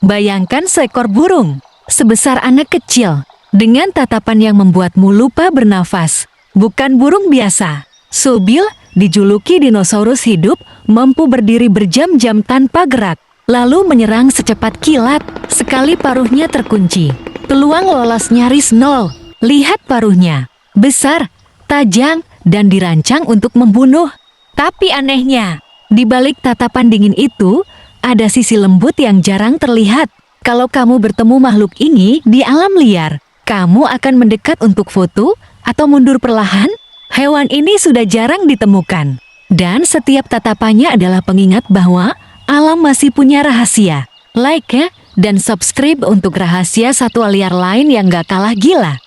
Bayangkan seekor burung sebesar anak kecil dengan tatapan yang membuatmu lupa bernafas. Bukan burung biasa. Subil dijuluki dinosaurus hidup, mampu berdiri berjam-jam tanpa gerak, lalu menyerang secepat kilat. Sekali paruhnya terkunci, peluang lolos nyaris nol. Lihat paruhnya, besar, tajam, dan dirancang untuk membunuh. Tapi anehnya, di balik tatapan dingin itu, ada sisi lembut yang jarang terlihat. Kalau kamu bertemu makhluk ini di alam liar, kamu akan mendekat untuk foto atau mundur perlahan. Hewan ini sudah jarang ditemukan. Dan setiap tatapannya adalah pengingat bahwa alam masih punya rahasia. Like ya, dan subscribe untuk rahasia satwa liar lain yang gak kalah gila.